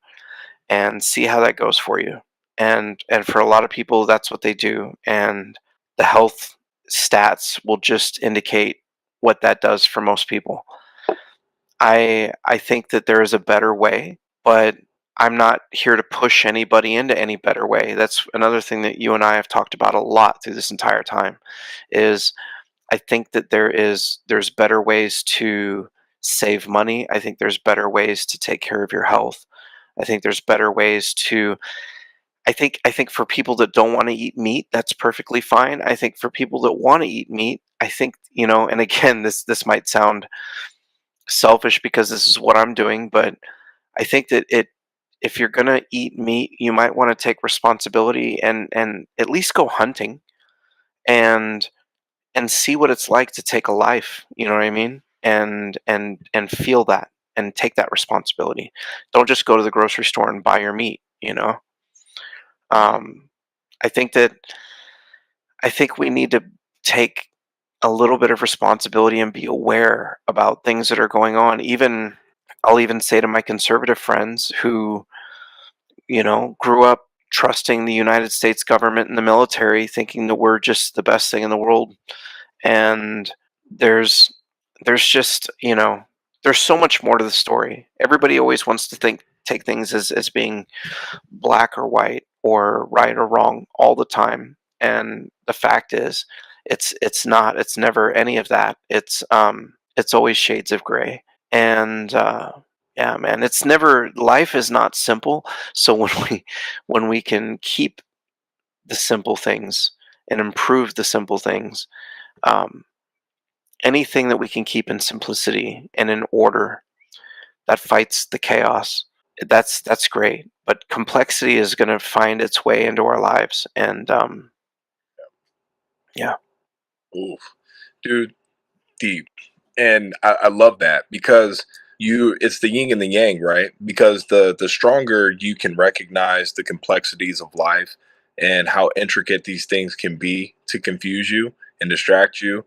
and see how that goes for you. And for a lot of people, that's what they do, and the health stats will just indicate what that does for most people. I think that there is a better way, but I'm not here to push anybody into any better way. That's another thing that you and I have talked about a lot through this entire time, is I think that there's better ways to save money. I think there's better ways to take care of your health. I think there's better ways to I think for people that don't want to eat meat, that's perfectly fine. I think for people that want to eat meat, I think, and again, this might sound selfish because this is what I'm doing, but I think that if you're gonna eat meat, you might want to take responsibility and at least go hunting and see what it's like to take a life. You know what I mean? And feel that and take that responsibility. Don't just go to the grocery store and buy your meat. Um, I think that I think we need to take a little bit of responsibility and be aware about things that are going on. Even I'll even say to my conservative friends who, grew up trusting the United States government and the military, thinking that we're just the best thing in the world. And there's just, there's so much more to the story. Everybody always wants to take things as being black or white or right or wrong all the time. And the fact is, it's not. It's never any of that. It's always shades of gray. And yeah, man, it's never. Life is not simple. So when we can keep the simple things and improve the simple things, um, anything that we can keep in simplicity and in order that fights the chaos, that's great. But complexity is going to find its way into our lives, and yeah,
Oof, dude, deep. And I love that because it's the yin and the yang, right? Because the stronger you can recognize the complexities of life and how intricate these things can be to confuse you and distract you,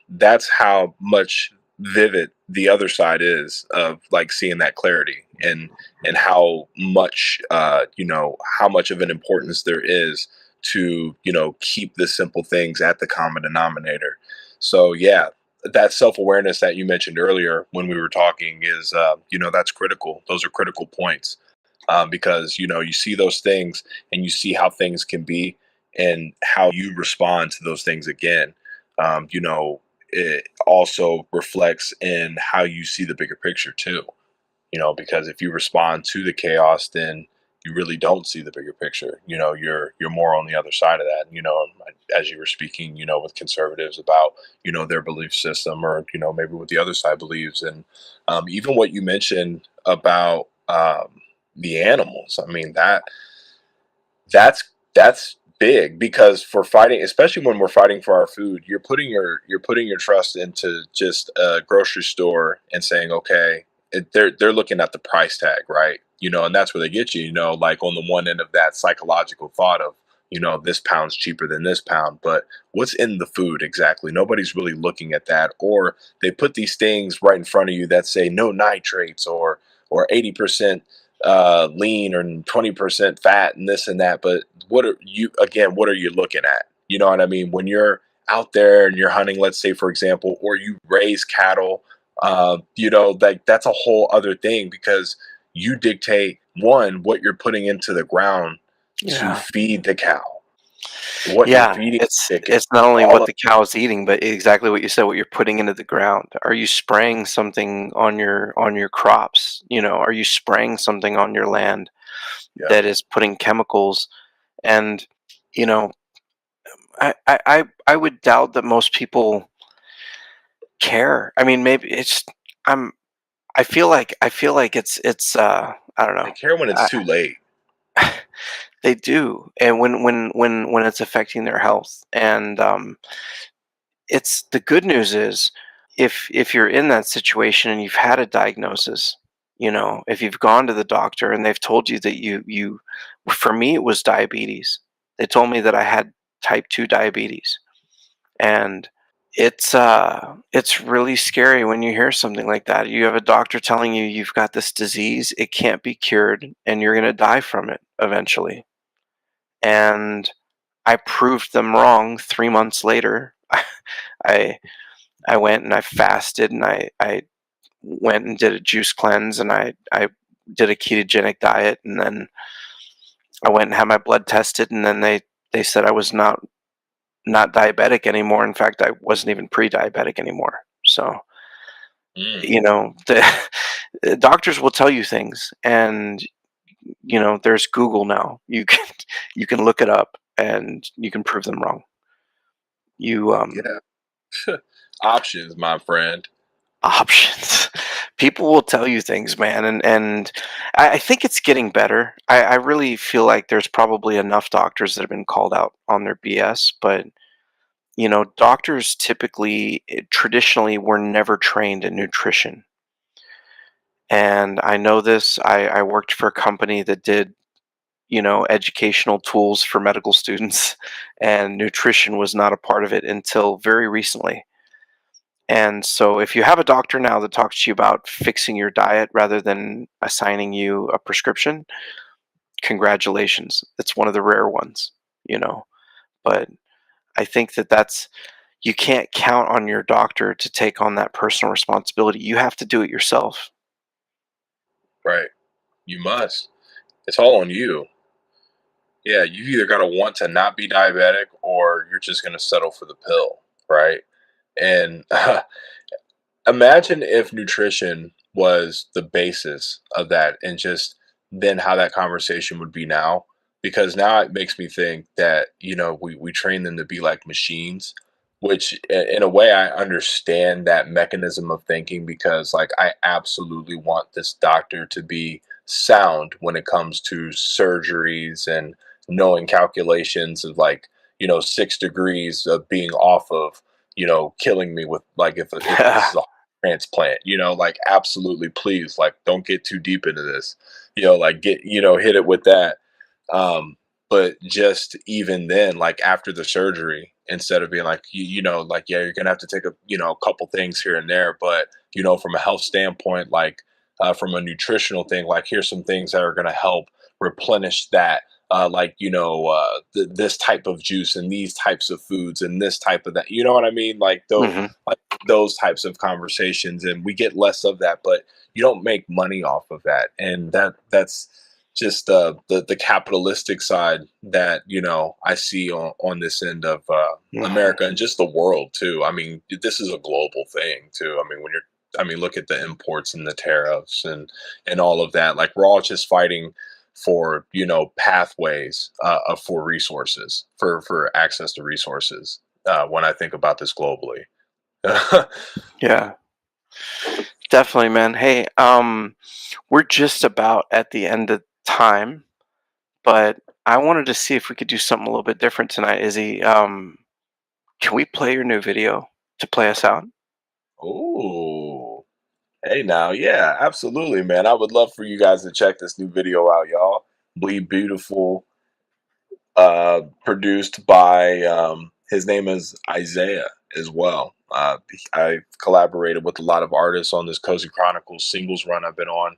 that's how much vivid the other side is of like seeing that clarity and how much how much of an importance there is to keep the simple things at the common denominator. So yeah, that self-awareness that you mentioned earlier when we were talking is that's critical. Those are critical points, because you see those things and you see how things can be and how you respond to those things again. It also reflects in how you see the bigger picture too, because if you respond to the chaos, then you really don't see the bigger picture. You're more on the other side of that. As you were speaking, with conservatives about their belief system, or maybe what the other side believes, and even what you mentioned about the animals. I mean that's big, because for fighting, especially when we're fighting for our food, you're putting your trust into just a grocery store and saying, okay, they're looking at the price tag, right? And that's where they get you. Like on the one end of that psychological thought of this pound's cheaper than this pound, but what's in the food exactly? Nobody's really looking at that, or they put these things right in front of you that say no nitrates, or 80% lean, or 20% fat, and this and that. But what are you looking at? You know what I mean? When you're out there and you're hunting, let's say, for example, or you raise cattle, like that's a whole other thing, because you dictate, one, what you're putting into the ground to
yeah,
feed the cow, what you're
yeah.
feeding
It's
the chicken,
it's not only
all
what
of
the cow's eating, but exactly what you said. What you're putting into the ground. Are you spraying something on your crops? Are you spraying something on your land
yeah.
that is putting chemicals? And you know, I would doubt that most people care. I mean, maybe it's I'm I feel like it's I don't
They
know.
care when it's
I,
too late.
they do, and when it's affecting their health, and it's the good news is if you're in that situation and you've had a diagnosis, if you've gone to the doctor and they've told you that you for me it was diabetes. They told me that I had type 2 diabetes. And it's really scary when you hear something like that. You have a doctor telling you you've got this disease, it can't be cured, and you're going to die from it eventually. And I proved them wrong 3 months later. I I went and I fasted and I went and did a juice cleanse and I did a ketogenic diet, and then I went and had my blood tested, and then they said I was not diabetic anymore. In fact, I wasn't even pre-diabetic anymore. So,
Mm,
the doctors will tell you things, and there's Google now. You can look it up and you can prove them wrong. You
yeah. Options, my friend.
Options. People will tell you things, man, and I think it's getting better. I really feel like there's probably enough doctors that have been called out on their BS, but doctors typically, traditionally, were never trained in nutrition. And I know this. I worked for a company that did, educational tools for medical students, and nutrition was not a part of it until very recently. And so, if you have a doctor now that talks to you about fixing your diet rather than assigning you a prescription, congratulations. It's one of the rare ones, you know. But I think that's you can't count on your doctor to take on that personal responsibility. You have to do it yourself.
Right. You must. It's all on you. Yeah, you either got to want to not be diabetic or you're just going to settle for the pill, right? And imagine if nutrition was the basis of that and just then how that conversation would be now. Because now it makes me think that, we train them to be like machines, which in a way I understand that mechanism of thinking because like I absolutely want this doctor to be sound when it comes to surgeries and knowing calculations of like, 6 degrees of being off of, killing me with like if this is a transplant, like absolutely please, like don't get too deep into this, like get, hit it with that. But just even then, like after the surgery, instead of being like, like, yeah, you're gonna have to take a couple things here and there, but from a health standpoint, like from a nutritional thing, like here's some things that are gonna help replenish that. Like this type of juice and these types of foods and this type of that. You know what I mean?
Hmm.
Like those types of conversations, and we get less of that, but you don't make money off of that, and that's just the capitalistic side that I see on this end of
Hmm.
America and just the world too. I mean, this is a global thing too. I mean, I mean, look at the imports and the tariffs and all of that. Like we're all just fighting for pathways for resources for access to resources. When I think about this globally.
Yeah, definitely, man. Hey, we're just about at the end of time, but I wanted to see if we could do something a little bit different tonight, Izzy. Can we play your new video to play us out?
Oh, hey now, yeah, absolutely, man. I would love for you guys to check this new video out, y'all. Bleed Beautiful, produced by his name is Isaiah as well. I collaborated with a lot of artists on this Cozy Chronicles singles run I've been on.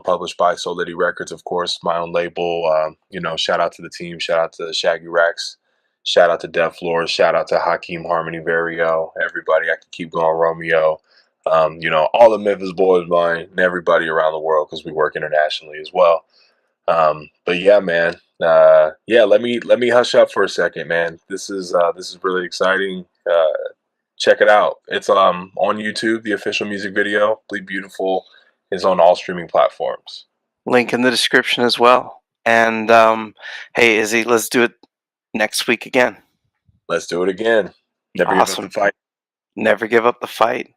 Published by Solidity Records, of course, my own label. Shout out to the team, shout out to Shaggy Rex, shout out to Def Floors, shout out to Hakeem Harmony, Vario, everybody. I can keep going, Romeo. All the Memphis boys, mine, and everybody around the world because we work internationally as well. But yeah, man. Yeah, let me hush up for a second, man. This is really exciting. Check it out. It's on YouTube. The official music video, "Bleed Beautiful," is on all streaming platforms.
Link in the description as well. And hey, Izzy, let's do it next week again.
Let's do it again. Never give up the
Awesome.
fight.
Never give up the fight.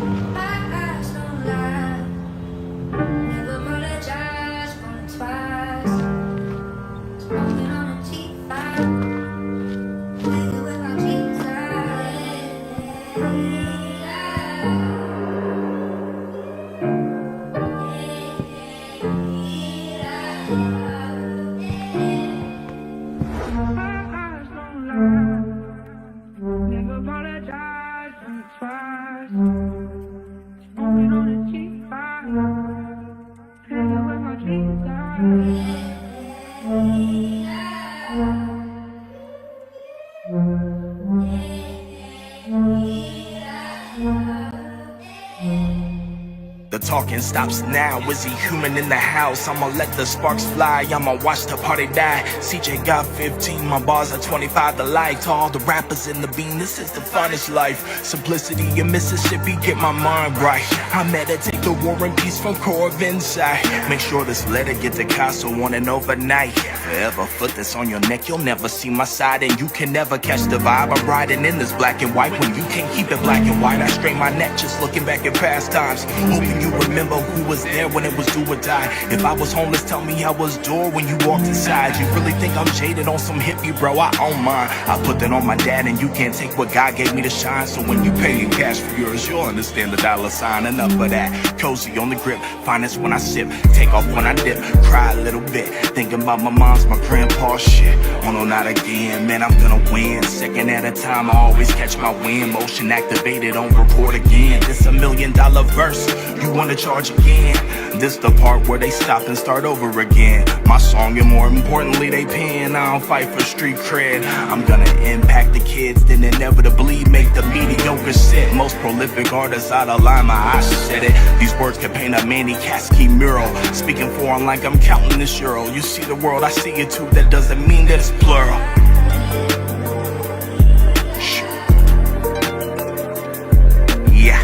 My eyes don't lie. Never apologize for it twice. Smoking on a T5. Playing with my jeans. Never apologize for it twice. Smoking on a T5. Playing with my jeans.
The talking stops now, IzzyHuman in the house. I'ma let the sparks fly, I'ma watch the party die. CJ got 15, my bars are 25 to life. To all the rappers in the bean, this is the funnest life. Simplicity in Mississippi, get my mind right. I meditate the war and peace from core of inside. Make sure this letter get to Casa on an overnight. Forever foot that's on your neck, you'll never see my side. And you can never catch the vibe, I'm riding in this black and white. When you can't keep it black and white, I strain my neck just looking back at past times. Hoping you remember who was there when it was do or die. If I was homeless, tell me I was door when you walked inside. You really think I'm jaded on some hippie, bro? I own mine. I put that on my dad, and you can't take what God gave me to shine. So when you pay in cash for yours, you'll understand the dollar sign. Enough of that. Cozy on the grip, finest when I sip, take off when I dip, cry a little bit, thinking about my mom's, my grandpa's shit. Oh no, not again, man, I'm gonna win. Second at a time, I always catch my wind. Motion activated on record again. This $1 million verse, you wanna charge again? This the part where they stop and start over again. My song, and more importantly, they pen. I don't fight for street cred. I'm gonna impact the kids, then inevitably make the mediocre sit. Most prolific artists out of line, my eyes said it. These words can paint a Manny Kasky mural. Speaking foreign like I'm counting this euro. You see the world, I see it too. That doesn't mean that it's plural. Yeah.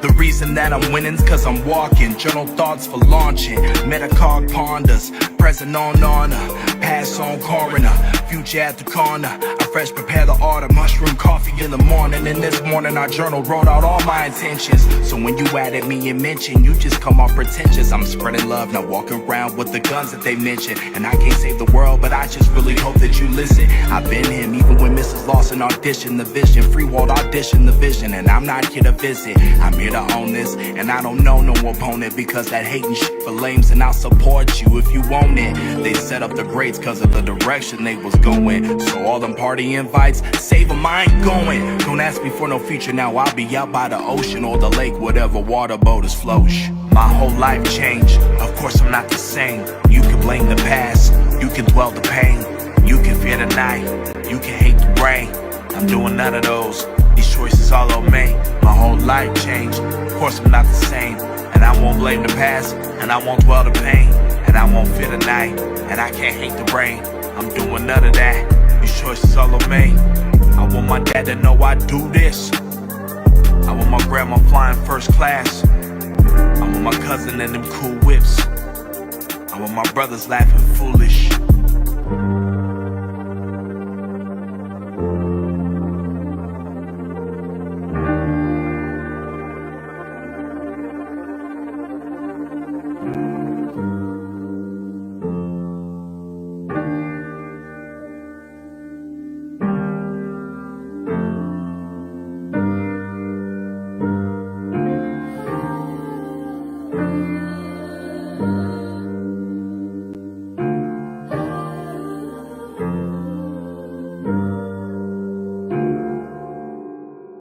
The reason that I'm winning's cause I'm walking. Journal thoughts for launching. Metacog ponders. Present on honor. Pass on coroner. Future at the corner. I fresh prepare the order. Mushroom coffee in the morning. And this morning I journal wrote out all my intentions. So when you added me and mention, you just come off pretentious. I'm spreading love, not walking around with the guns that they mention. And I can't save the world, but I just really hope that you listen. I've been him even when Mrs. Lawson auditioned the vision. Free Walt auditioned the vision. And I'm not here to visit. I'm here to own this. And I don't know no opponent, because that hating shit for lames. And I'll support you if you want it. They set up the grades cause of the direction they was going. So all them party invites, save them, I ain't going. Don't ask me for no feature now, I'll be out by the ocean or the lake, whatever water boat is floating. My whole life changed, of course I'm not the same. You can blame the past, you can dwell the pain. You can fear the night, you can hate the rain. I'm doing none of those, these choices all on me. My whole life changed, of course I'm not the same. And I won't blame the past, and I won't dwell the pain. And I won't fear the night, and I can't hate the rain. I'm doing none of that, these choices all on me. I want my dad to know I do this. I want my grandma flying first class. I want my cousin in them cool whips. I want my brothers laughing foolish.